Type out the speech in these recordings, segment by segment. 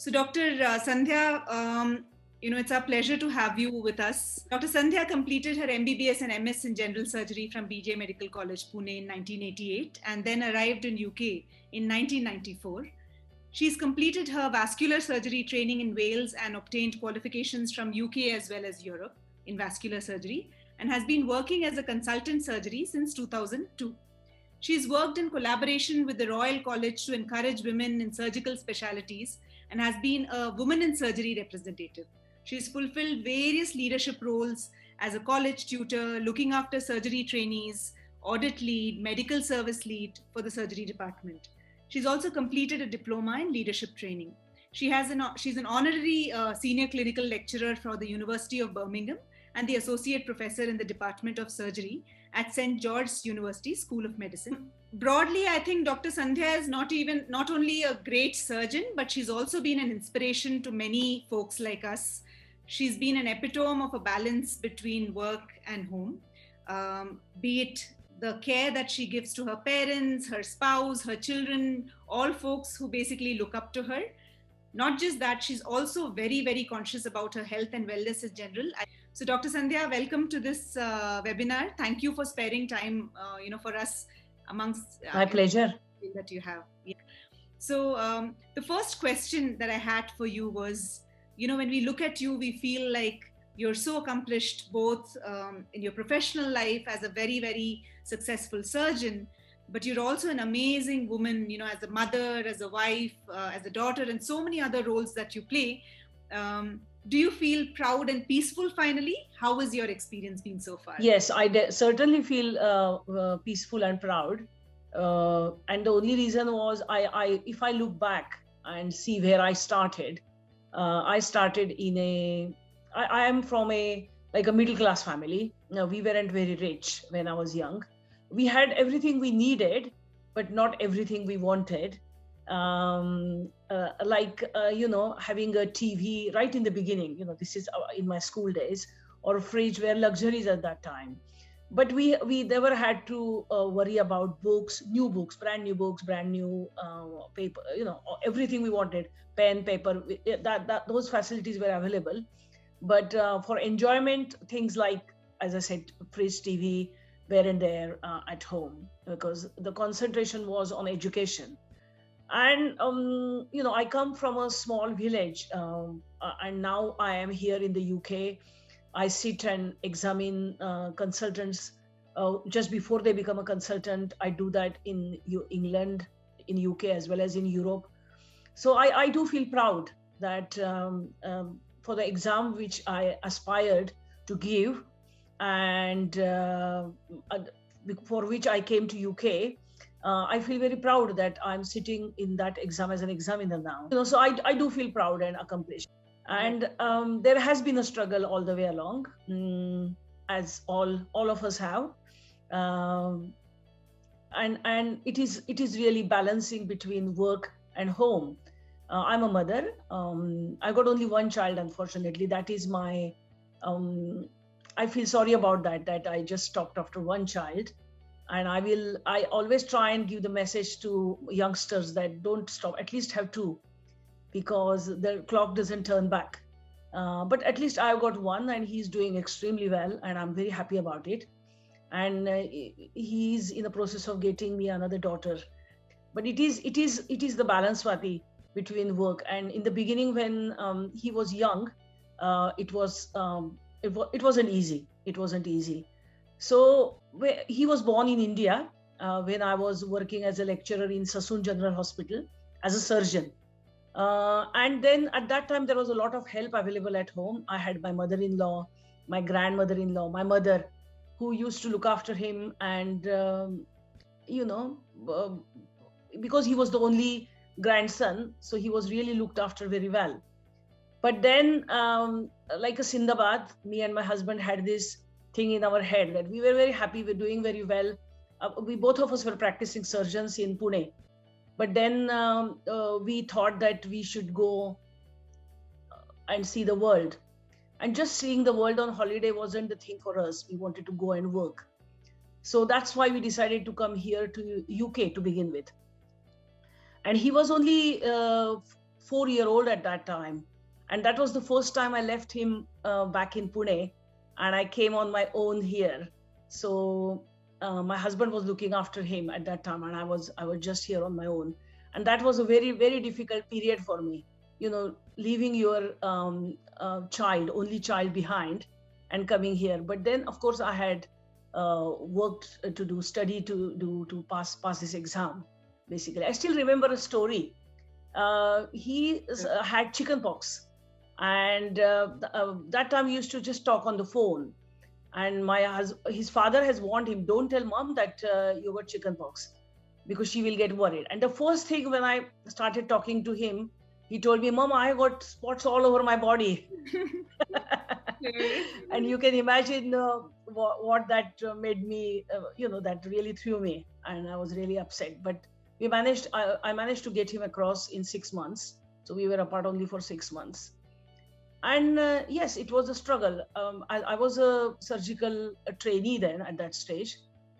So, Dr. Sandhya, it's our pleasure to have you with us. Dr. Sandhya completed her MBBS and MS in general surgery from BJ Medical College, Pune in 1988 and then arrived in UK in 1994. She's completed her vascular surgery training in Wales and obtained qualifications from UK as well as Europe in vascular surgery and has been working as a consultant surgery since 2002. She's worked in collaboration with the Royal College to encourage women in surgical specialties and has been a woman in surgery representative. She's fulfilled various leadership roles as a college tutor, looking after surgery trainees, audit lead, medical service lead for the surgery department. She's also completed a diploma in leadership training. She's an honorary senior clinical lecturer for the University of Birmingham and the associate professor in the Department of Surgery at St. George's University School of Medicine. Broadly, I think Dr. Sandhya is not only a great surgeon, but she's also been an inspiration to many folks like us. She's been an epitome of a balance between work and home, be it the care that she gives to her parents, her spouse, her children, all folks who basically look up to her. Not just that, she's also very, very conscious about her health and wellness in general. So, Dr. Sandhya, welcome to this webinar. Thank you for sparing time, for us amongst my pleasure that you have. Yeah. So, the first question that I had for you was, when we look at you, we feel like you're so accomplished both in your professional life as a very, very successful surgeon, but you're also an amazing woman, as a mother, as a wife, as a daughter, and so many other roles that you play. Do you feel proud and peaceful finally? How has your experience been so far? Yes, I certainly feel peaceful and proud. And the only reason was, if I look back and see where I started in I am from a middle class family. We weren't very rich when I was young. We had everything we needed, but not everything we wanted. Having a TV right in the beginning, this is in my school days, or a fridge were luxuries at that time. But we never had to worry about books, brand new paper, everything we wanted, pen, paper, those facilities were available. But for enjoyment, things like, as I said, fridge, TV, weren't there at home, because the concentration was on education. And, I come from a small village, and now I am here in the UK. I sit and examine consultants just before they become a consultant. I do that in England, in UK, as well as in Europe. So I do feel proud that for the exam which I aspired to give, and for which I came to UK, I feel very proud that I'm sitting in that exam as an examiner now. So I do feel proud and accomplished. And there has been a struggle all the way along, as all of us have, and it is really balancing between work and home. I'm a mother. I got only one child, unfortunately. That is my. I feel sorry about that I just stopped after one child, and I always try and give the message to youngsters that don't stop. At least have two, because the clock doesn't turn back. But at least I've got one, and he's doing extremely well, and I'm very happy about it. And he's in the process of getting me another daughter. But it is the balance, Swati, between work. And in the beginning, when he was young, it wasn't easy. It wasn't easy. So he was born in India when I was working as a lecturer in Sassoon General Hospital as a surgeon. And then at that time, there was a lot of help available at home. I had my mother-in-law, my grandmother-in-law, my mother, who used to look after him. And, because he was the only grandson, so he was really looked after very well. But then, like a Sindabad, me and my husband had this thing in our head that we were very happy, we're doing very well. We both of us were practicing surgeons in Pune. But then we thought that we should go and see the world. And just seeing the world on holiday wasn't the thing for us. We wanted to go and work. So that's why we decided to come here to UK to begin with. And he was only 4-year-old at that time. And that was the first time I left him back in Pune, and I came on my own here. So my husband was looking after him at that time, and I was just here on my own. And that was a very, very difficult period for me, leaving your only child behind and coming here. But then, of course, I had worked to study to pass this exam. Basically, I still remember a story. He had chickenpox, and that time he used to just talk on the phone. And his father has warned him, don't tell mom that you got chickenpox, because she will get worried. And the first thing when I started talking to him, he told me, Mom, I got spots all over my body. And you can imagine what that made me, that really threw me. And I was really upset. But I managed to get him across in 6 months. So we were apart only for 6 months. And yes, it was a struggle. I was a surgical trainee then at that stage.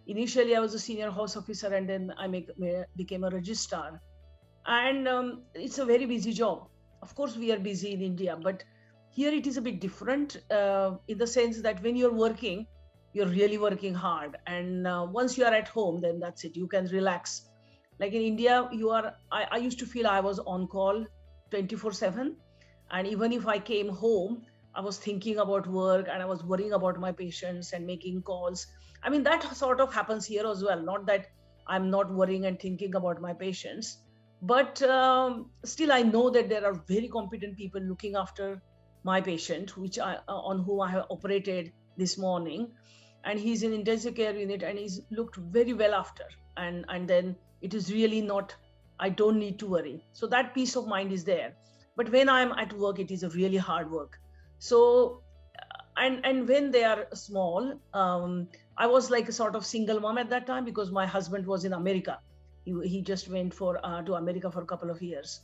Initially, I was a senior house officer, and then I became a registrar. And it's a very busy job. Of course, we are busy in India, but here it is a bit different in the sense that when you're working, you're really working hard. And once you are at home, then that's it. You can relax. Like in India, I used to feel I was on call 24/7. And even if I came home, I was thinking about work and I was worrying about my patients and making calls. I mean, that sort of happens here as well. Not that I'm not worrying and thinking about my patients, but still I know that there are very competent people looking after my patient, on whom I have operated this morning. And he's in intensive care unit and he's looked very well after. And then it is really not, I don't need to worry. So that peace of mind is there. But when I'm at work, it is a really hard work. So, and when they are small, I was like a sort of single mom at that time because my husband was in America. He just went to America for a couple of years.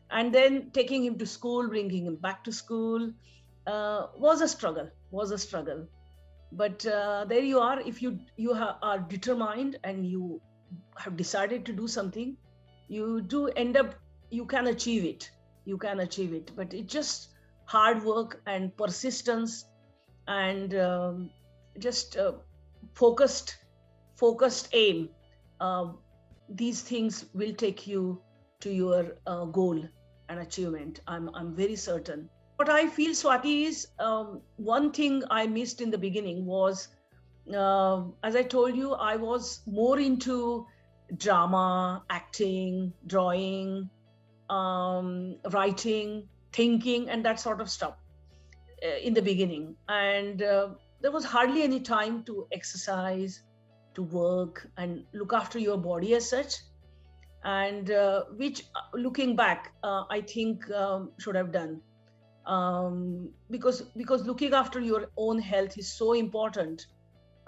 And then taking him to school, bringing him back to school was a struggle. But there you are. If you are determined and you have decided to do something, you can achieve it. But it's just hard work and persistence and just focused aim. These things will take you to your goal and achievement. I'm very certain. What I feel, Swati, is one thing I missed in the beginning was, as I told you, I was more into drama, acting, drawing, writing, thinking, and that sort of stuff in the beginning. And there was hardly any time to exercise, to work, and look after your body as such. And which, looking back, I think should have done. Because looking after your own health is so important.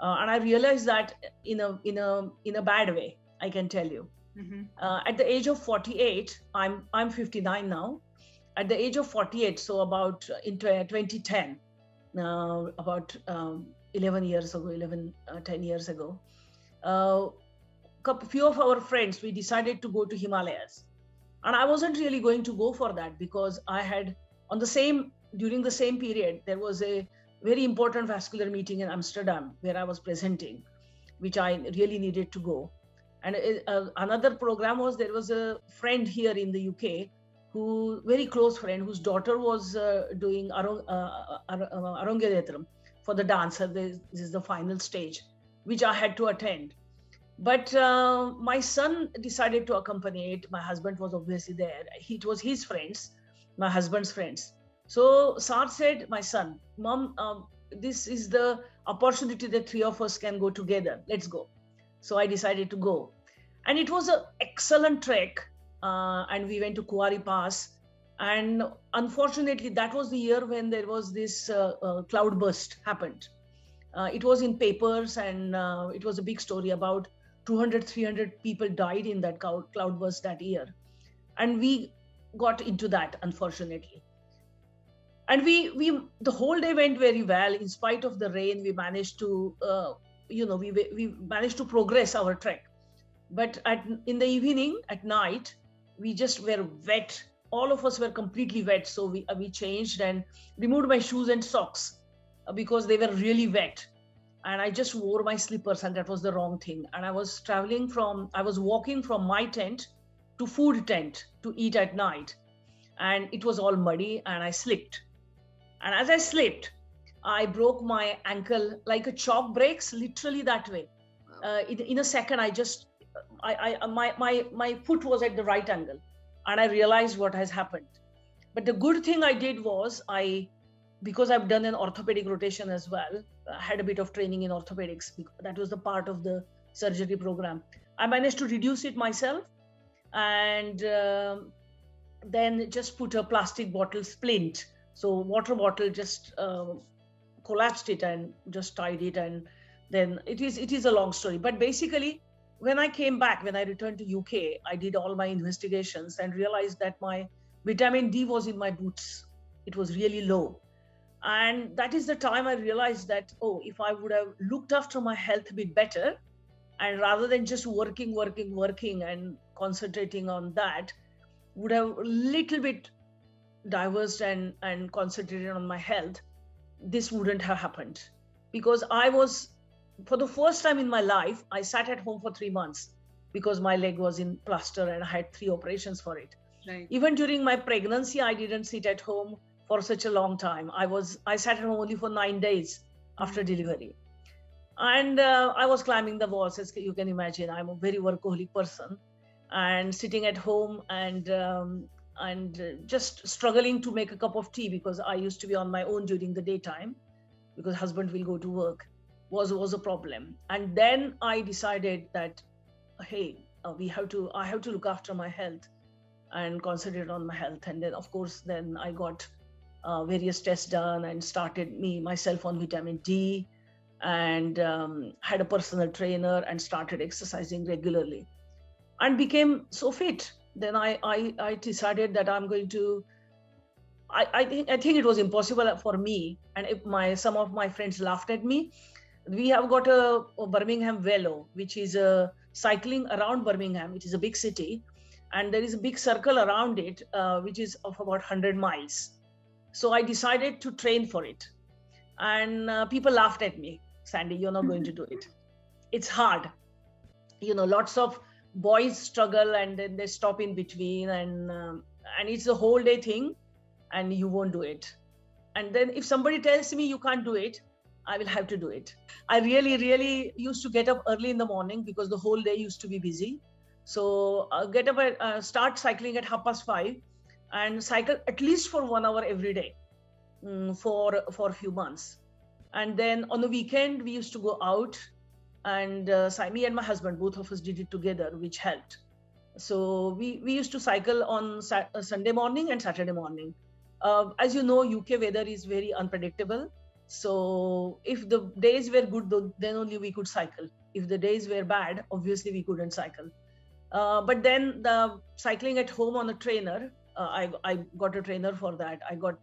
And I realized that in a bad way, I can tell you. Mm-hmm. At the age of 48, I'm 59 now. At the age of 48, so about in 2010, about 10 years ago, few of our friends, we decided to go to Himalayas. And I wasn't really going to go for that because I had, during the same period, there was a very important vascular meeting in Amsterdam where I was presenting, which I really needed to go. And another program was, there was a friend here in the UK, very close friend, whose daughter was doing Arangetram for the dancer. This is the final stage, which I had to attend. But my son decided to accompany it. My husband was obviously there. It was his friends, my husband's friends. So Sar said, my son, Mom, this is the opportunity that three of us can go together. Let's go. So I decided to go. And it was an excellent trek. And we went to Kuari Pass. And unfortunately, that was the year when there was this cloud burst happened. It was in papers and it was a big story. About 200-300 people died in that cloud burst that year. And we got into that, unfortunately. And we the whole day went very well. In spite of the rain, we managed to, we managed to progress our trek. But in the evening, at night, we just were wet all of us were completely wet. So we changed and removed my shoes and socks because they were really wet. And I just wore my slippers, and that was the wrong thing. And I was walking from my tent to food tent to eat at night. And it was all muddy, and I slipped. And as I slipped, I broke my ankle like a chalk breaks, literally that way. In a second, my foot was at the right angle, and I realized what has happened. But the good thing I did was because I've done an orthopedic rotation as well, I had a bit of training in orthopedics. That was the part of the surgery program. I managed to reduce it myself, and then just put a plastic bottle splint. So water bottle, just collapsed it and just tied it. And then it is a long story. But basically, when I returned to UK, I did all my investigations and realized that my vitamin D was in my boots. It was really low. And that is the time I realized that, if I would have looked after my health a bit better, and rather than just working and concentrating on that, would have a little bit diversed and concentrated on my health, this wouldn't have happened. Because for the first time in my life, I sat at home for 3 months because my leg was in plaster and I had 3 operations for it. Right. Even during my pregnancy, I didn't sit at home for such a long time. I sat at home only for 9 days after delivery. And I was climbing the walls, as you can imagine. I'm a very workaholic person, and sitting at home and just struggling to make a cup of tea, because I used to be on my own during the daytime because husband will go to work, was a problem. And then I decided that, hey, I have to look after my health and concentrate on my health. And then, of course, I got various tests done and started myself on vitamin D, and had a personal trainer and started exercising regularly and became so fit. Then I decided that I'm going to, I think it was impossible for me, and some of my friends laughed at me. We have got a Birmingham Velo, which is cycling around Birmingham. It is a big city, and there is a big circle around it, which is of about 100 miles. So I decided to train for it. And people laughed at me. Sandy, you're not going to do it. It's hard. Lots of boys struggle and then they stop in between, and it's a whole day thing, and you won't do it. And then if somebody tells me you can't do it, I will have to do it. I really, really used to get up early in the morning because the whole day used to be busy. So get up start cycling at 5:30 and cycle at least for 1 hour every day for a few months. And then on the weekend, we used to go out, and me and my husband, both of us did it together, which helped. So we used to cycle on Sunday morning and Saturday morning. As you know, UK weather is very unpredictable. So if the days were good, then only we could cycle. If the days were bad, obviously we couldn't cycle. But then the cycling at home on a trainer, I got a trainer for that. I got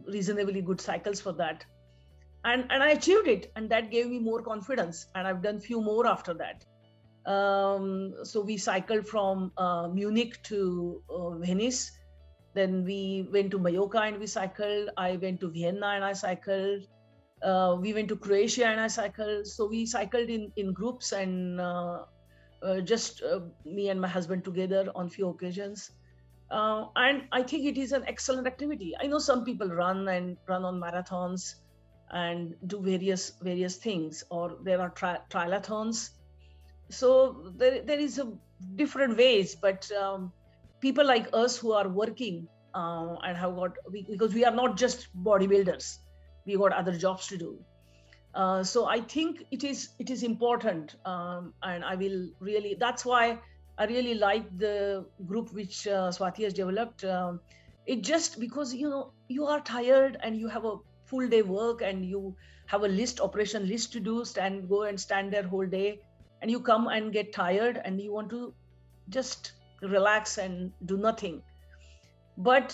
reasonably good cycles for that. And I achieved it, and that gave me more confidence. And I've done few more after that. So we cycled from Munich to Venice. Then we went to Mallorca and we cycled. I went to Vienna and I cycled. We went to Croatia and I cycled. So we cycled in groups, and just me and my husband together on few occasions. And I think it is an excellent activity. I know some people run on marathons and do various things, or there are triathlons. So there is a different ways, but people like us who are working and because we are not just bodybuilders, we got other jobs to do. So I think it is important, and I will really. That's why I really like the group which Swati has developed. It just because you are tired and you have a full day work and you have a operation list to do, stand there whole day, and you come and get tired and you want to just relax and do nothing. But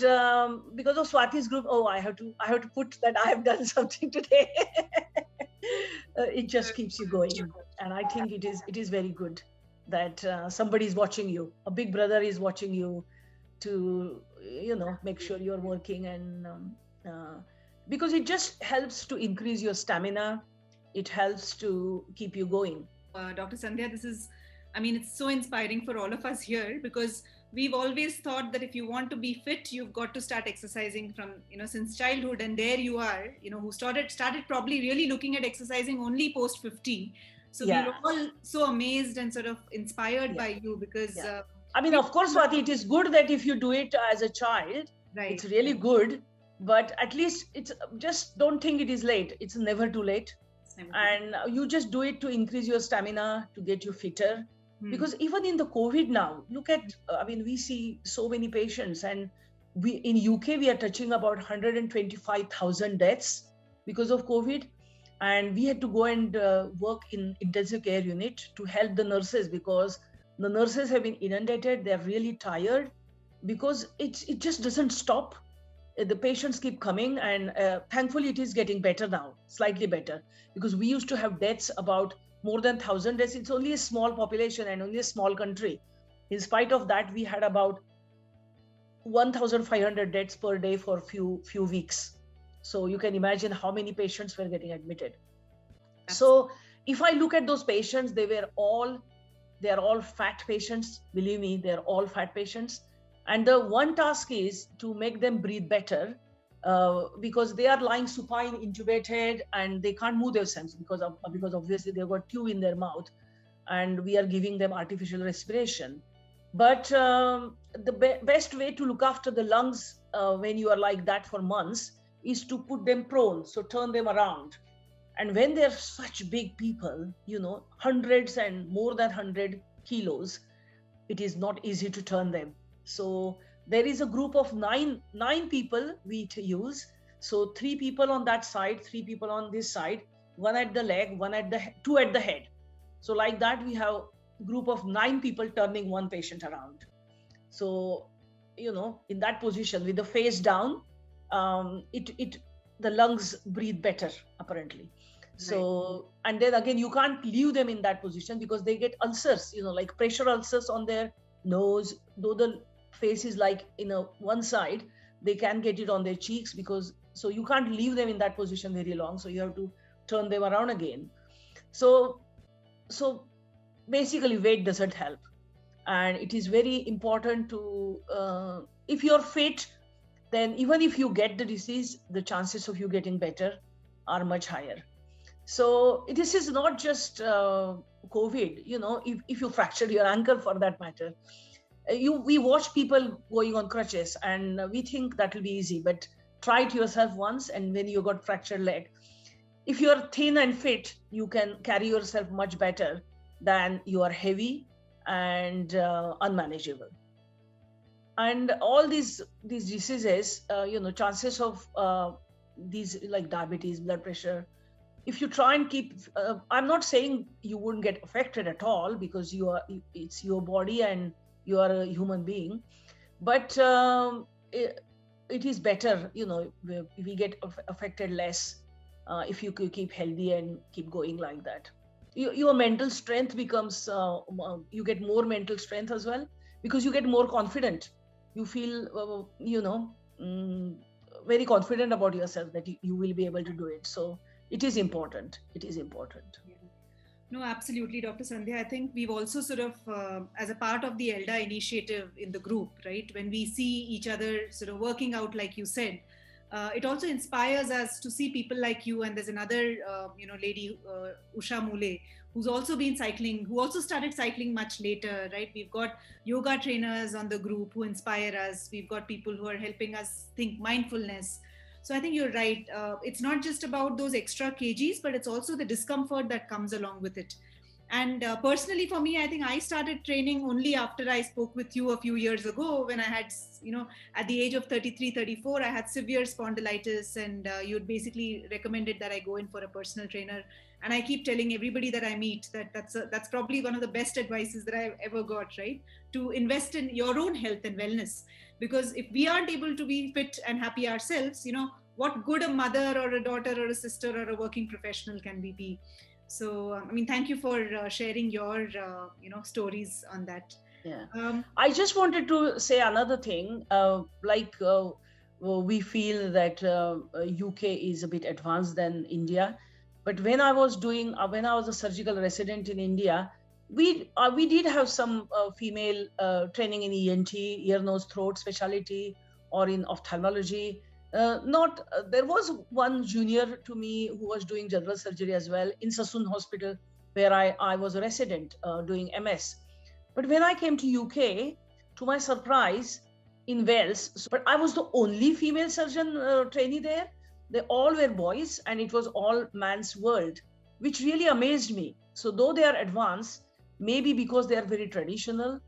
because of Swati's group, I have to put that I have done something today. It just keeps you going, and I think it is very good that somebody is watching you. A big brother is watching you, to make sure you're working, and because it just helps to increase your stamina. It helps to keep you going. Dr. Sandhya, it's so inspiring for all of us here, because we've always thought that if you want to be fit, you've got to start exercising from, since childhood. And there you are, who started probably really looking at exercising only post 50. So we were all so amazed and sort of inspired by you, because of course, Swati, it is good that if you do it as a child, right, it's really good. But at least it's just, don't think it is late. It's never too late. And you just do it to increase your stamina, to get you fitter. Because even in the COVID now, look at, we see so many patients, and we in UK, we are touching about 125,000 deaths because of COVID. And we had to go and work in intensive care unit to help the nurses, because the nurses have been inundated. They're really tired, because it just doesn't stop. The patients keep coming, and thankfully it is getting better now, slightly better, because we used to have deaths about more than 1,000 deaths. It's only a small population and only a small country. In spite of that, we had about 1,500 deaths per day for few weeks. So you can imagine how many patients were getting admitted. So if I look at those patients, they're all fat patients. Believe me, they're all fat patients. And the one task is to make them breathe better, because they are lying supine, intubated, and they can't move themselves because obviously they've got tube in their mouth, and we are giving them artificial respiration. But the best way to look after the lungs when you are like that for months is to put them prone, so turn them around. And when they're such big people, hundreds and more than 100 kilos, it is not easy to turn them. So there is a group of nine people we use. So 3 people on that side, 3 people on this side, 1 at the leg, 2 at the head. So like that, we have a group of 9 people turning one patient around. So, in that position with the face down, the lungs breathe better, apparently. So, and then again, you can't leave them in that position, because they get ulcers, like pressure ulcers on their nose. Though the face is like one side, they can get it on their cheeks, so you can't leave them in that position very long. So you have to turn them around again. So basically, weight doesn't help. And it is very important to, if you're fit, then even if you get the disease, the chances of you getting better are much higher. So this is not just COVID, if you fractured your ankle, for that matter, we watch people going on crutches, and we think that will be easy, but try it yourself once. And when you got fractured leg, if you're thin and fit, you can carry yourself much better than you are heavy and unmanageable. And all these diseases, chances of these, like diabetes, blood pressure, if you try and keep, I'm not saying you wouldn't get affected at all, because it's your body and you are a human being, but it is better, we get affected less if you keep healthy and keep going like that. Your mental strength becomes, you get more mental strength as well, because you get more confident. You feel, very confident about yourself that you will be able to do it. So it is important. It is important. Yeah. No, absolutely, Dr. Sandhya. I think we've also sort of, as a part of the ELDA initiative in the group, right, when we see each other sort of working out, like you said, it also inspires us to see people like you. And there's another, lady, Usha Mule, who's also been cycling, who also started cycling much later, right? We've got yoga trainers on the group who inspire us. We've got people who are helping us think mindfulness. So I think you're right. It's not just about those extra kgs, but it's also the discomfort that comes along with it. And personally for me, I think I started training only after I spoke with you a few years ago, when I had, at the age of 33, 34, I had severe spondylitis, and you had basically recommended that I go in for a personal trainer. And I keep telling everybody that I meet that that's probably one of the best advices that I've ever got, right? To invest in your own health and wellness. Because if we aren't able to be fit and happy ourselves, what good a mother or a daughter or a sister or a working professional can we be? So, thank you for sharing your, stories on that. Yeah. Um, I just wanted to say another thing. We feel that UK is a bit advanced than India, but when I was a surgical resident in India, we did have some female training in ENT, ear, nose, throat specialty, or in ophthalmology. Not There was one junior to me who was doing general surgery as well in Sassoon Hospital, where I was a resident doing MS. But when I came to UK, to my surprise, in Wales, but I was the only female surgeon trainee there. They all were boys, and it was all man's world, which really amazed me. So though they are advanced, maybe because they are very traditional,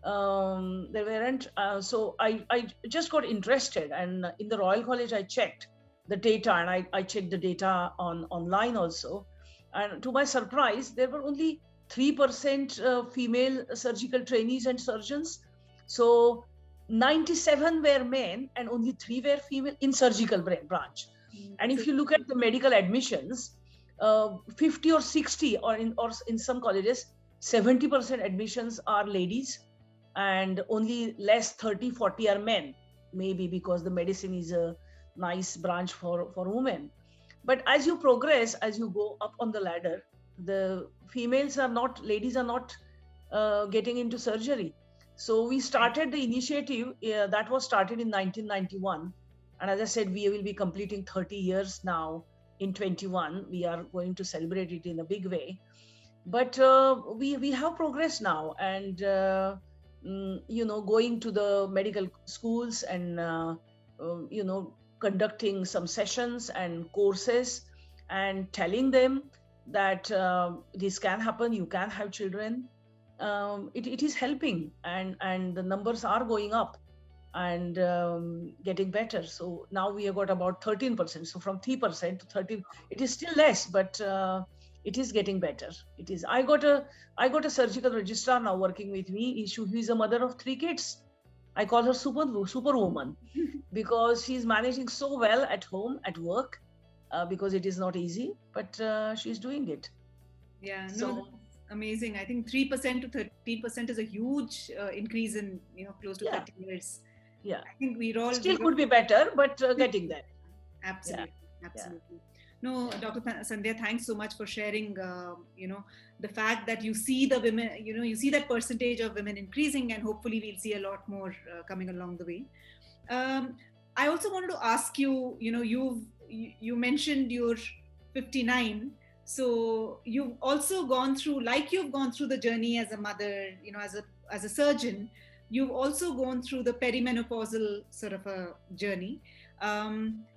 they weren't. So I just got interested, and in the Royal College, I checked the data, and I checked the data online also. And to my surprise, there were only 3% female surgical trainees and surgeons. So 97 were men and only 3 were female in surgical branch. And if you look at the medical admissions, 50 or 60, or in some colleges, 70% admissions are ladies, and only less 30-40 are men, maybe because the medicine is a nice branch for women. But as you progress, as you go up on the ladder, the ladies are not getting into surgery. So we started the initiative that was started in 1991. And as I said, we will be completing 30 years now in 21. We are going to celebrate it in a big way. But we have progress now, and going to the medical schools and conducting some sessions and courses and telling them that this can happen, you can have children. It is helping, and the numbers are going up and getting better. So now we have got about 13%. So from 3% to 13, it is still less, but it is getting better. It is. I got a surgical registrar now working with me. She is a mother of 3 kids. I call her superwoman because she's managing so well at home, at work, because it is not easy, but she's doing it. Yeah, no, amazing. I think 3% to 13% is a huge increase in close to 30 years. Yeah, I think we're all still could be better, but getting there. Absolutely, absolutely. Yeah. No, Dr. Sandhya, thanks so much for sharing. The fact that you see the women, you see that percentage of women increasing, and hopefully we'll see a lot more coming along the way. I also wanted to ask you. You mentioned you're 59. So you've also gone through, like you've gone through the journey as a mother, as a surgeon, you've also gone through the perimenopausal sort of a journey.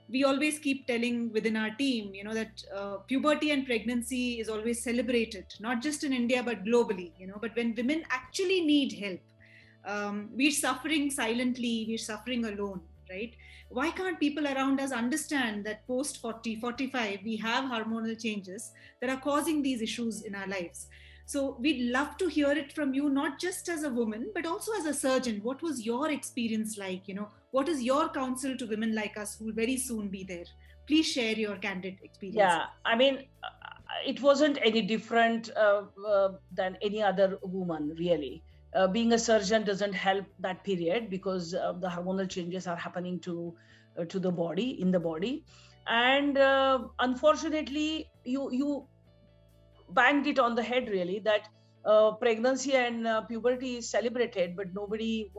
We always keep telling within our team, that puberty and pregnancy is always celebrated, not just in India, but globally, but when women actually need help, we're suffering silently, we're suffering alone, right? Why can't people around us understand that post 40, 45, we have hormonal changes that are causing these issues in our lives? So we'd love to hear it from you, not just as a woman, but also as a surgeon. What was your experience like? What is your counsel to women like us who will very soon be there? Please share your candid experience. Yeah, I mean, it wasn't any different than any other woman, really. Being a surgeon doesn't help that period because the hormonal changes are happening to the body, in the body. And unfortunately, you banged it on the head, really, that pregnancy and puberty is celebrated, but nobody,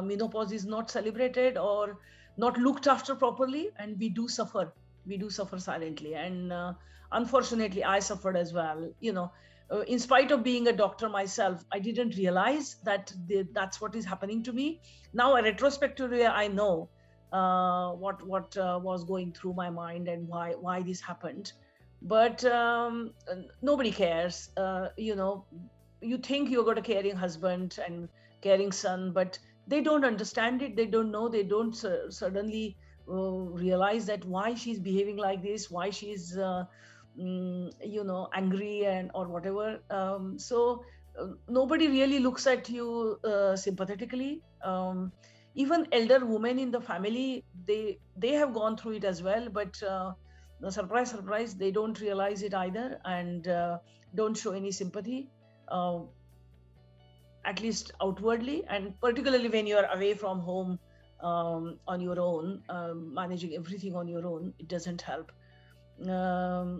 menopause is not celebrated or not looked after properly, and we do suffer silently. And unfortunately, I suffered as well. In spite of being a doctor myself, I didn't realize that that's what is happening to me. Now, retrospectively, I know what was going through my mind and why this happened. But nobody cares. You think you've got a caring husband and caring son, but they don't understand it. They don't know. They don't suddenly realize that why she's behaving like this, why she's angry and or whatever. So nobody really looks at you sympathetically. Even elder women in the family, they have gone through it as well, but surprise, they don't realize it either, and don't show any sympathy. at least outwardly, and particularly when you are away from home, on your own, managing everything on your own, it doesn't help.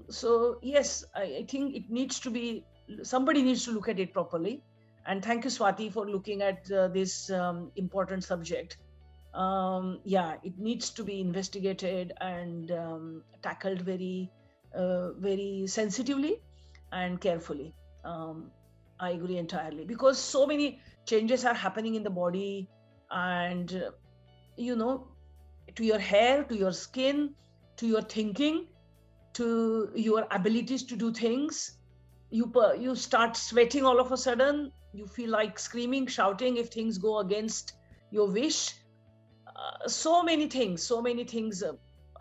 So yes, I think it needs to be, somebody needs to look at it properly. And thank you, Swati, for looking at this important subject. Yeah, it needs to be investigated and tackled very sensitively and carefully. I agree entirely, because so many changes are happening in the body, and you know, to your hair, to your skin, to your thinking, to your abilities to do things. You start sweating all of a sudden. You feel like screaming, shouting if things go against your wish. So many things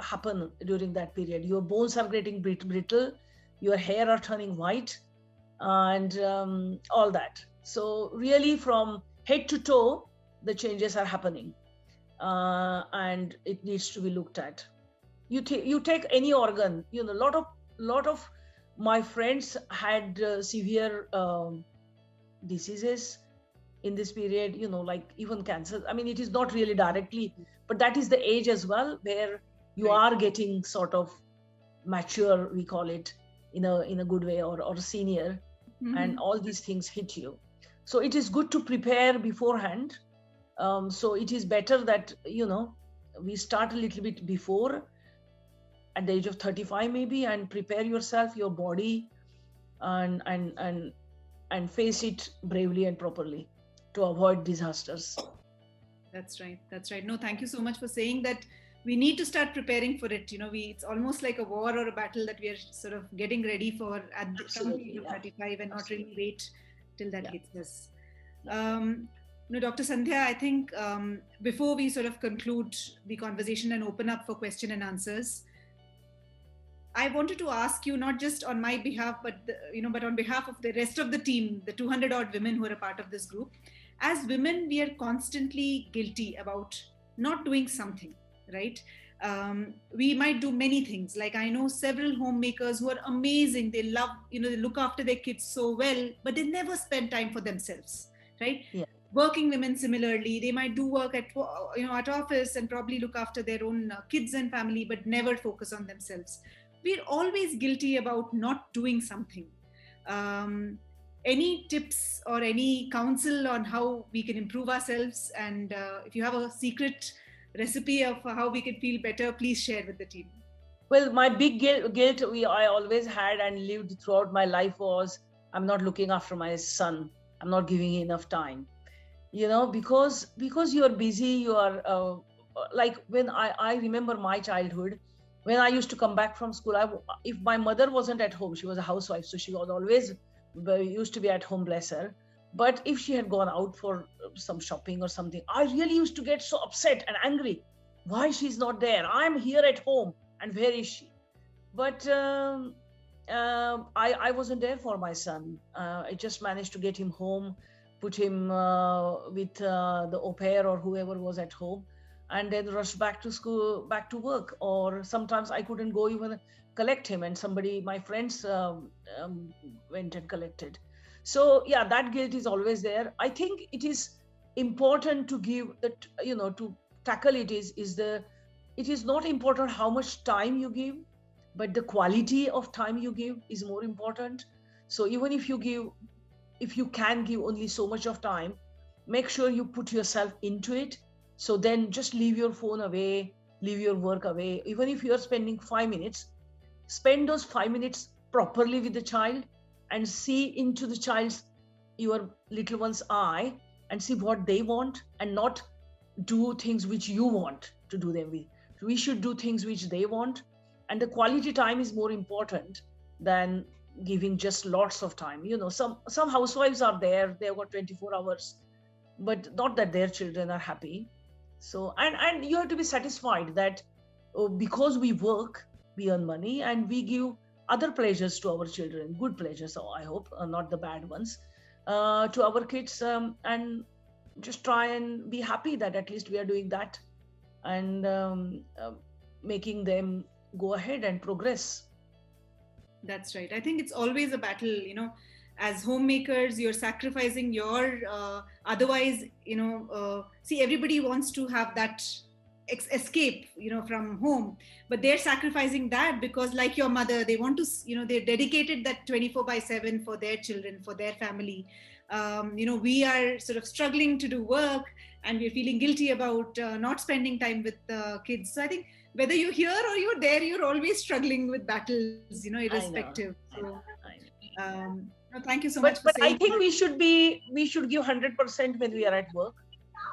happen during that period. Your bones are getting brittle, your hair are turning white, and all that. So really, from head to toe, the changes are happening, and it needs to be looked at. You take any organ, lot of my friends had severe diseases in this period, like even cancer. I mean, it is not really directly, but that is the age as well, where you Right. are getting sort of mature, we call it, in a good way, or senior, and all these things hit you. So it is good to prepare beforehand. So it is better that we start a little bit before, at the age of 35 maybe, and prepare yourself, your body, and face it bravely and properly to avoid disasters. That's right. That's right. No, thank you so much for saying that. We need to start preparing for it. It's almost like a war or a battle that we are sort of getting ready for from the age Absolutely, of yeah. 35, and not really Absolutely. wait till that Yeah. hits us. Yeah. No, Dr. Sandhya, I think before we sort of conclude the conversation and open up for question and answers, I wanted to ask you, not just on my behalf, but but on behalf of the rest of the team, the 200 odd women who are a part of this group. As women, we are constantly guilty about not doing something, right? We might do many things. Like, I know several homemakers who are amazing. They love, they look after their kids so well, but they never spend time for themselves, right? Yeah. Working women similarly, they might do work at office and probably look after their own kids and family, but never focus on themselves. We're always guilty about not doing something. Um, any tips or any counsel on how we can improve ourselves? And if you have a secret recipe of how we can feel better, please share with the team. Well, my big guilt I always had and lived throughout my life was, I'm not looking after my son. I'm not giving enough time. Because you are busy, you are like, when I remember my childhood, when I used to come back from school, if my mother wasn't at home, she was a housewife, so she was always used to be at home, bless her. But if she had gone out for some shopping or something, I really used to get so upset and angry. Why she's not there? I'm here at home, and where is she? But I wasn't there for my son. I just managed to get him home, put him with the au pair or whoever was at home, and then rush back to school, back to work. Or sometimes I couldn't go even collect him, and my friends went and collected. So yeah, that guilt is always there. I think it is important to give that, to tackle it, it is not important how much time you give, but the quality of time you give is more important. So even if you can give only so much of time, make sure you put yourself into it. So then just leave your phone away, leave your work away. Even if you're spending 5 minutes, spend those 5 minutes properly with the child, and see into the child's, your little one's eye, and see what they want, and not do things which you want to do them with. We should do things which they want, and the quality time is more important than giving just lots of time. Some housewives are there, they've got 24 hours, but not that their children are happy. So, and you have to be satisfied that, because we work, we earn money, and we give other pleasures to our children, good pleasures, so I hope, not the bad ones, to our kids, and just try and be happy that at least we are doing that, and making them go ahead and progress. That's right. I think it's always a battle, as homemakers, you're sacrificing your otherwise, see, everybody wants to have that escape, from home, but they're sacrificing that because, like your mother, they want to, they're dedicated that 24/7 for their children, for their family. We are sort of struggling to do work, and we're feeling guilty about not spending time with kids. So I think whether you're here or you're there, you're always struggling with battles, irrespective. No, thank you so much for but saying I think that. we should give 100% when we are at work,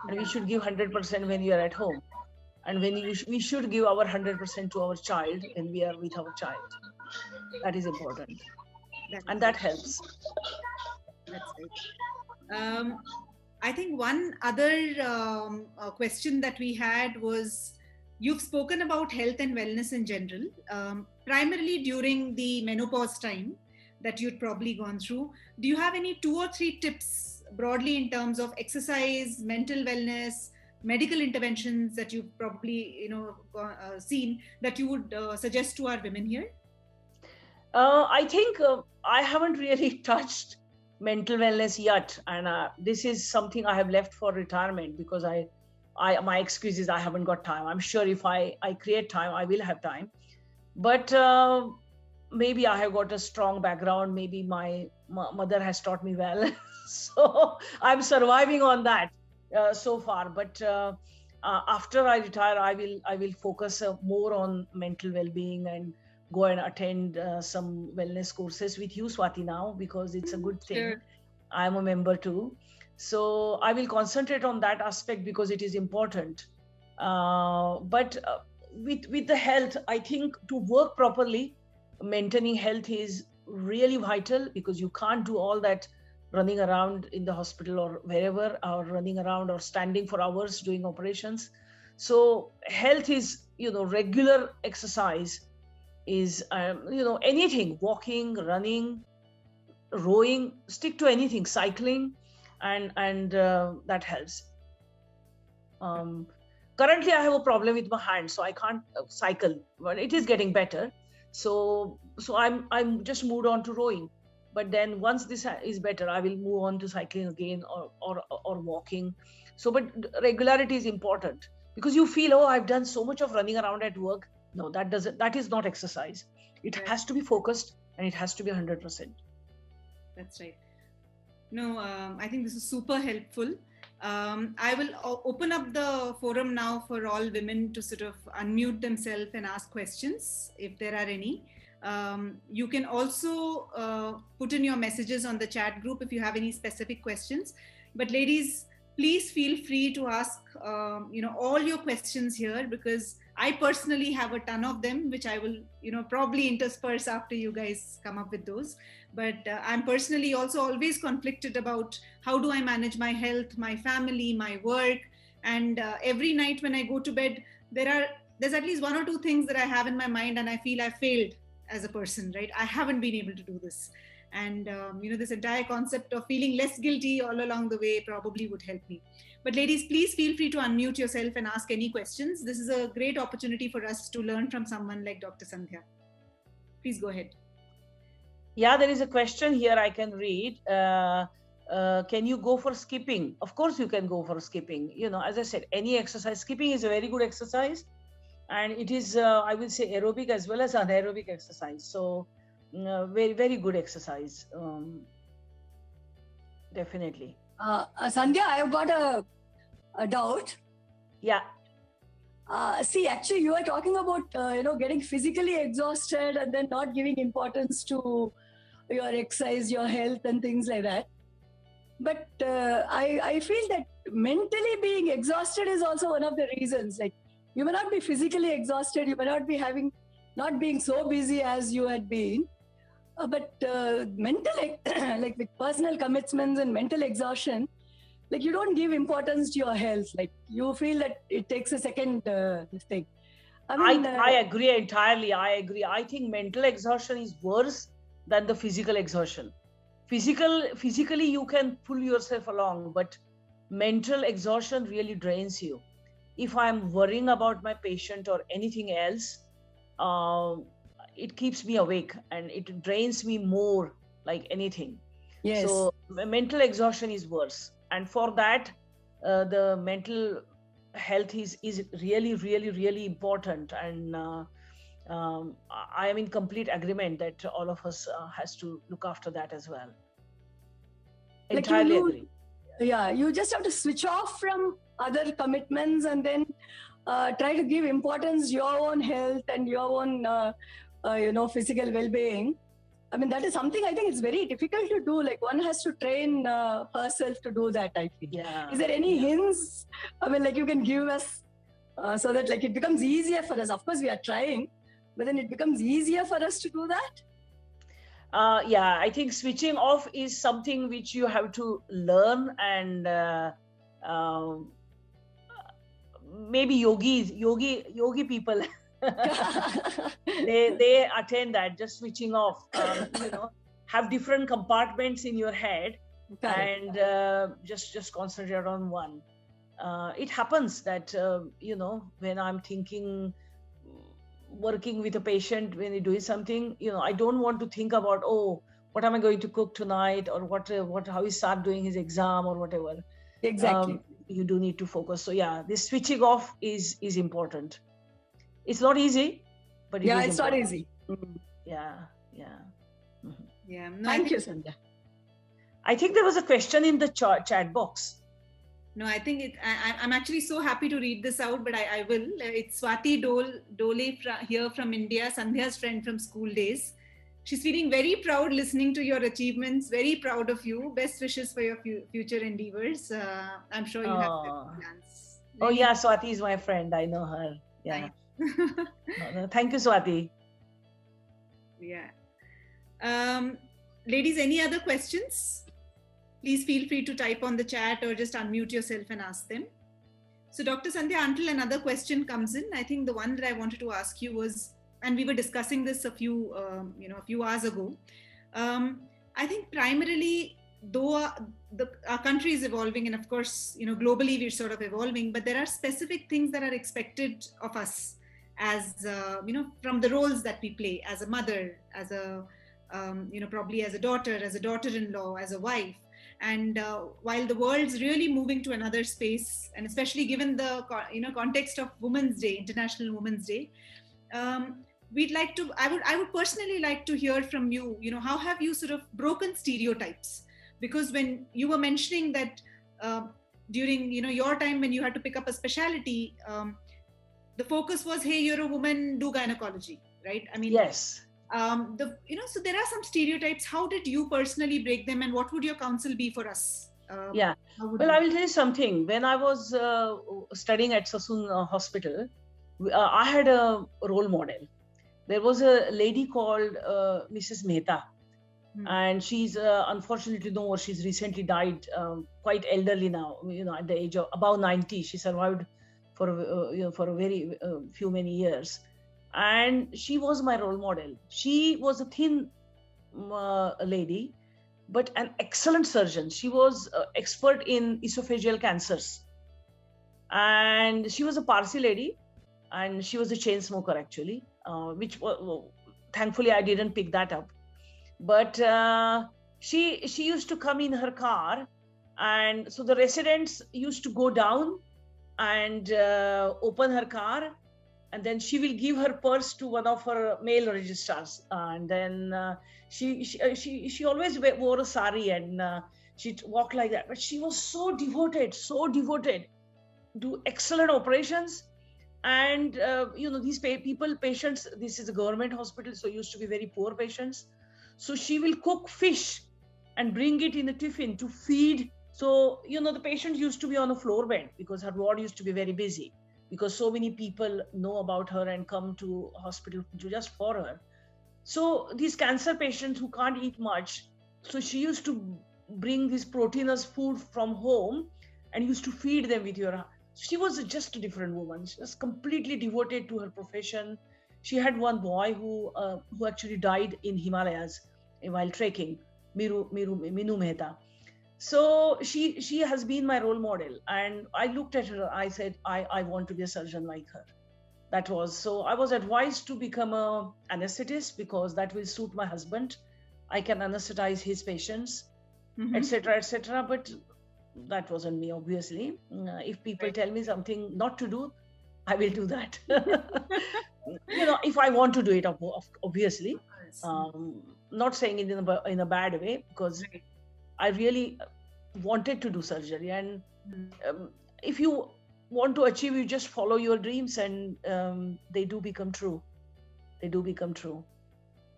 and we should give 100% when we are at home, and we should give our 100% to our child when we are with our child. That is important, and that helps. That's right. I think one other question that we had was, you've spoken about health and wellness in general, primarily during the menopause time that you'd probably gone through. Do you have any 2 or 3 tips broadly in terms of exercise, mental wellness, medical interventions that you've probably seen that you would suggest to our women here? I think I haven't really touched mental wellness yet, and this is something I have left for retirement, because I my excuse is I haven't got time. I'm sure if I create time, I will have time, but maybe I have got a strong background. Maybe my mother has taught me well, so I'm surviving on that so far. But after I retire, I will focus more on mental well-being and go and attend some wellness courses with you, Swati, now, because it's a good thing. Sure. I'm a member too, so I will concentrate on that aspect because it is important. But with the health, I think to work properly, maintaining health is really vital, because you can't do all that running around in the hospital or wherever, or running around or standing for hours doing operations. So health is, regular exercise is, anything, walking, running, rowing, stick to anything, cycling, and that helps. Currently I have a problem with my hand, so I can't cycle, but it is getting better. So I'm just moved on to rowing, but then once this is better, I will move on to cycling again, or walking. So, but regularity is important, because you feel, oh, I've done so much of running around at work. No, that is not exercise. It has to be focused, and it has to be 100%. That's right. No, I think this is super helpful. I will open up the forum now for all women to sort of unmute themselves and ask questions if there are any. You can also put in your messages on the chat group if you have any specific questions. But ladies, please feel free to ask all your questions here, because I personally have a ton of them, which I will probably intersperse after you guys come up with those. But I'm personally also always conflicted about how do I manage my health, my family, my work, and every night when I go to bed, there's at least 1 or 2 things that I have in my mind, and I feel I failed as a person, right? I haven't been able to do this. And this entire concept of feeling less guilty all along the way probably would help me. But ladies, please feel free to unmute yourself and ask any questions. This is a great opportunity for us to learn from someone like Dr. Sandhya. Please go ahead. Yeah, there is a question here I can read. Can you go for skipping? Of course you can go for skipping. As I said, any exercise, skipping is a very good exercise, and it is, I will say, aerobic as well as anaerobic exercise. So very, very good exercise. Definitely. Sandhya, I've got a doubt. Yeah. See, actually, you are talking about getting physically exhausted and then not giving importance to your exercise, your health, and things like that. But I feel that mentally being exhausted is also one of the reasons. Like, you may not be physically exhausted, you may not be not being so busy as you had been, but mentally, like with personal commitments and mental exhaustion, like you don't give importance to your health. Like you feel that it takes a second thing. I agree entirely. I agree. I think mental exhaustion is worse than the physical exhaustion. Physically you can pull yourself along, but mental exhaustion really drains you. If I'm worrying about my patient or anything else, it keeps me awake and it drains me more, like anything. Yes. So mental exhaustion is worse, and for that, the mental health is really important. And I am in complete agreement that all of us has to look after that as well. Like Entirely agree. Yeah, you just have to switch off from other commitments and then try to give importance your own health and your own physical well-being. I mean, that is something I think it's very difficult to do. Like, one has to train herself to do that, I feel. Yeah. Is there any hints, I mean, like, you can give us so that like it becomes easier for us? Of course we are trying, but then it becomes easier for us to do that. Yeah, I think switching off is something which you have to learn, and maybe yogi people they attain that, just switching off. Have different compartments in your head. And just concentrate on one. It happens that when I'm thinking, working with a patient, when you're doing something, I don't want to think about, oh, what am I going to cook tonight, or how he start doing his exam or whatever. Exactly. You do need to focus. So yeah, this switching off is important. It's not easy, but it's not easy. Yeah. Yeah. No, Thank you, Sandhya. I think there was a question in the chat box. No, I think I'm actually so happy to read this out, but I will. It's Swati Dole here from India, Sandhya's friend from school days. She's feeling very proud listening to your achievements, very proud of you. Best wishes for your future endeavors. I'm sure you have plans. Oh yeah, Swati is my friend. I know her. Yeah. No, thank you, Swati. Yeah. Ladies, any other questions? Please feel free to type on the chat or just unmute yourself and ask them. So Dr. Sandhya, until another question comes in, I think the one that I wanted to ask you was, and we were discussing this a few hours ago. I think primarily, though our country is evolving, and of course, globally we're sort of evolving, but there are specific things that are expected of us as, from the roles that we play as a mother, as a, probably as a daughter, as a daughter-in-law, as a wife. And while the world's really moving to another space, and especially given the context of Women's Day, International Women's Day, I would personally like to hear from you. How have you sort of broken stereotypes? Because when you were mentioning that during your time when you had to pick up a specialty, the focus was, hey, you're a woman, do gynecology, right? I mean, yes. So there are some stereotypes. How did you personally break them, and what would your counsel be for us? Well, I will tell you something. When I was studying at Sassoon Hospital, I had a role model. There was a lady called Mrs. Mehta, and she's unfortunately no more. She's recently died, quite elderly now. At the age of about 90, she survived for a very many years. And she was my role model. She was a thin lady, but an excellent surgeon. She was expert in esophageal cancers. And she was a Parsi lady, and she was a chain smoker actually, which thankfully I didn't pick that up. But she used to come in her car, and so the residents used to go down and open her car. And then she will give her purse to one of her male registrars, and then she always wore a sari, and she'd walk like that. But she was so devoted, do excellent operations, and these patients. This is a government hospital, so used to be very poor patients. So she will cook fish and bring it in a tiffin to feed. So the patient used to be on a floor bed because her ward used to be very busy, because so many people know about her and come to hospital just for her. So these cancer patients who can't eat much, so she used to bring this proteinous food from home and used to feed them with her. She was just a different woman. She was completely devoted to her profession. She had one boy who actually died in Himalayas while trekking, Minu Mehta. So she has been my role model, and I looked at her. I said, I want to be a surgeon like her. That was so. I was advised to become an anesthetist because that will suit my husband. I can anesthetize his patients, Mhm. etc., etc. But that wasn't me, obviously. If people Right. tell me something not to do, I will do that. If I want to do it, obviously. Yes. Not saying it in a bad way, because Right. I really wanted to do surgery. And Mm. if you want to achieve, you just follow your dreams, and they do become true. They do become true.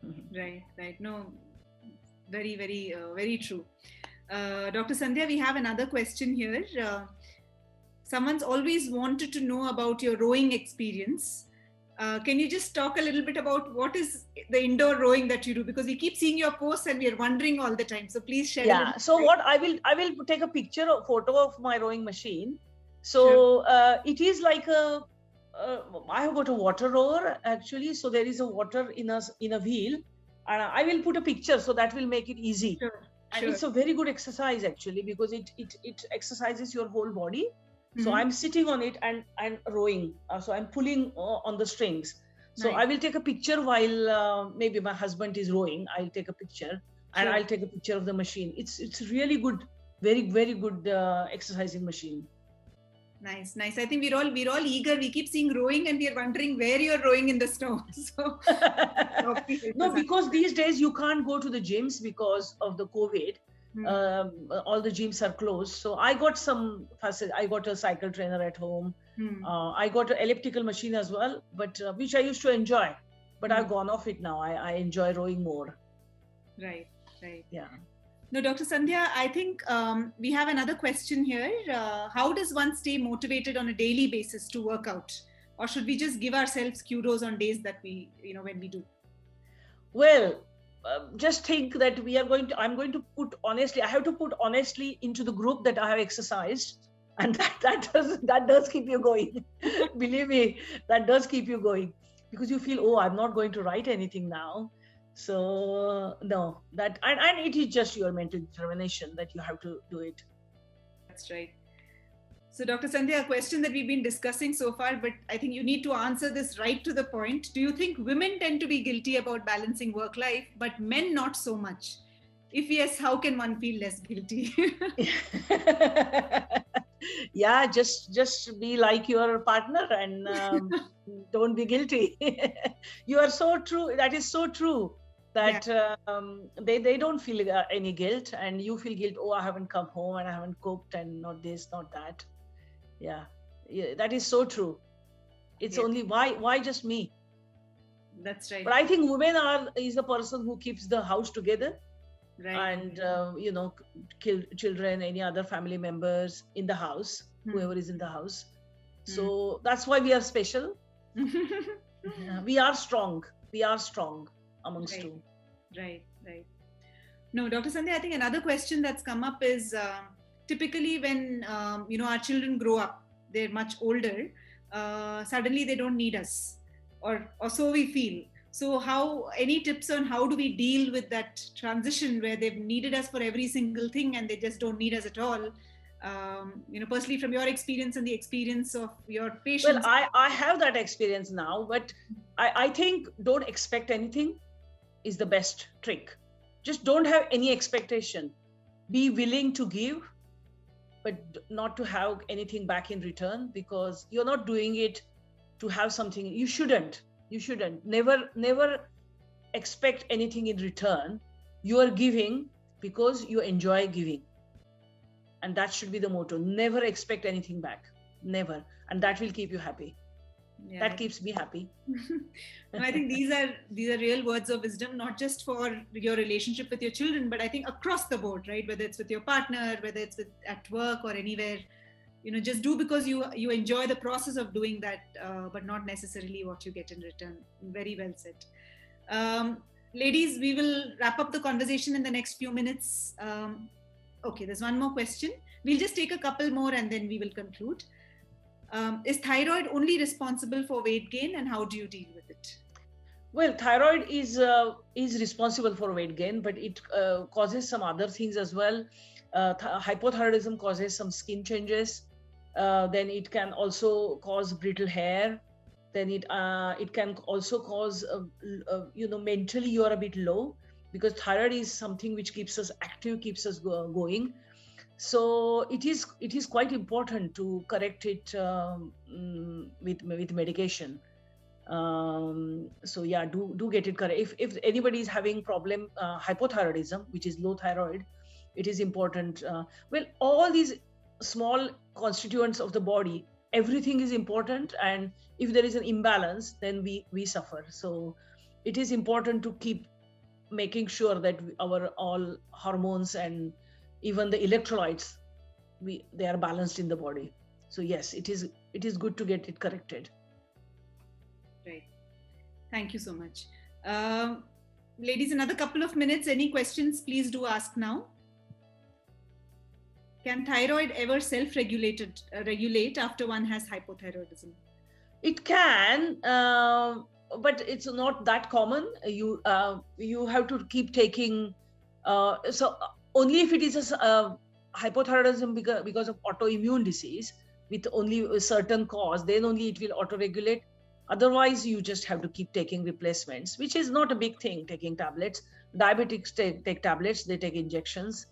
Mhm. Right, right. No, very, very, very true. Dr. Sandhya, we have another question here. Someone's always wanted to know about your rowing experience. Can you just talk a little bit about what is the indoor rowing that you do? Because we keep seeing your posts and we are wondering all the time. So please share a little. Yeah. So light. what I will take a photo of my rowing machine. So Sure. it is like I have got a water rower actually. So there is a water in a wheel, and I will put a picture so that will make it easy. Sure. And Sure. it's a very good exercise actually, because it exercises your whole body. So Mhm. I'm sitting on it and rowing. So I'm pulling on the strings. So Nice. I will take a picture while maybe my husband is rowing. I'll take a picture, and Sure. I'll take a picture of the machine. It's really good, very good exercising machine. Nice, nice. I think we're all eager. We keep seeing rowing and we are wondering where you're rowing in the snow. So probably help No, us because understand. these days you can't go to the gyms because of the COVID. Hmm. All the gyms are closed. So I got some facility. I got a cycle trainer at home. Hmm. I got an elliptical machine as well, but which I used to enjoy. But Hmm. I've gone off it now. I enjoy rowing more. Right, right. Yeah. No, Dr. Sandhya, I think we have another question here. How does one stay motivated on a daily basis to work out? Or should we just give ourselves kudos on days that when we do? Well, just think that I'm going to put honestly, I have to put honestly into the group that I have exercised. And that does keep you going. Believe me, that does keep you going, because you feel, oh, I'm not going to write anything now. So no, and it is just your mental determination that you have to do it. That's right. So, Dr. Sandhya, a question that we've been discussing so far, but I think you need to answer this right to the point. Do you think women tend to be guilty about balancing work life, but men not so much? If yes, how can one feel less guilty? Yeah, just be like your partner, and don't be guilty. You are so true. That is so true. Yeah. That they don't feel any guilt, and you feel guilt. Oh, I haven't come home and I haven't cooked, and not this, not that. Yeah, yeah, that is so true. It's Yeah, only why just me. that's right. But I think women is the person who keeps the house together, Right. and children, any other family members in the house, whoever is in the house. So that's why we are special. Yeah, we are strong amongst Right. two. Right, right. No, Dr. Sandhya, I think another question that's come up is typically when our children grow up, they're much older. Suddenly, they don't need us, or so we feel. So, any tips on how do we deal with that transition where they've needed us for every single thing and they just don't need us at all? Personally, from your experience and the experience of your Well, patients. I have that experience now, but I think don't expect anything is the best trick. Just don't have any expectation. Be willing to give, but not to have anything back in return, because you're not doing it to have something. You shouldn't. Never expect anything in return. You are giving because you enjoy giving. And that should be the motto. Never expect anything back. Never. And that will keep you happy. Yeah, That keeps me happy. and I think these are real words of wisdom, not just for your relationship with your children, but I think across the board, right? Whether it's with your partner, whether it's at work or anywhere, just do because you enjoy the process of doing that, but not necessarily what you get in return. Very well said. Ladies, we will wrap up the conversation in the next few minutes. Okay, there's one more question. We'll just take a couple more and then we will conclude. Is thyroid only responsible for weight gain, and how do you deal with it? Well, thyroid is responsible for weight gain, but it causes some other things as well. Hypothyroidism causes some skin changes. Then it can also cause brittle hair. Then it can also cause mentally you are a bit low, because thyroid is something which keeps us active, keeps us going. So it is quite important to correct it with medication. So yeah, do get it correct. If anybody is having problem hypothyroidism, which is low thyroid, it is important. Well, all these small constituents of the body, everything is important, and if there is an imbalance, then we suffer. So it is important to keep making sure that our all hormones and even the electrolytes, they are balanced in the body. So yes, it is good to get it corrected. Right. Thank you so much. Ladies, another couple of minutes. Any questions, please do ask now. Can thyroid ever self-regulate after one has hypothyroidism? It can, but it's not that common. You have to keep taking. So only if it is a hypothyroidism because of autoimmune disease with only a certain cause, then only it will auto-regulate. Otherwise, you just have to keep taking replacements, which is not a big thing, taking tablets. Diabetics take tablets, they take injections.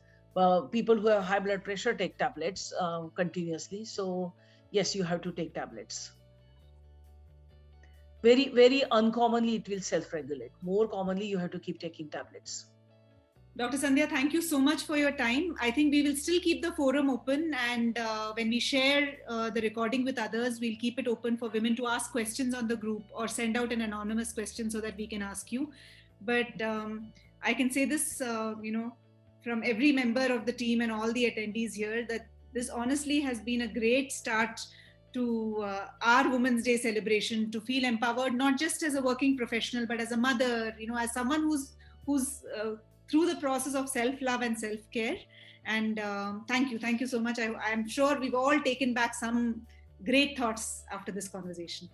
People who have high blood pressure take tablets continuously. So yes, you have to take tablets. Very, very uncommonly, it will self-regulate. More commonly, you have to keep taking tablets. Dr. Sandhya, thank you so much for your time. I think we will still keep the forum open, and when we share the recording with others, we'll keep it open for women to ask questions on the group or send out an anonymous question so that we can ask you. But I can say this, from every member of the team and all the attendees here, that this honestly has been a great start to our Women's Day celebration, to feel empowered, not just as a working professional, but as a mother, as someone who's through the process of self-love and self-care. And thank you so much. I'm sure we've all taken back some great thoughts after this conversation.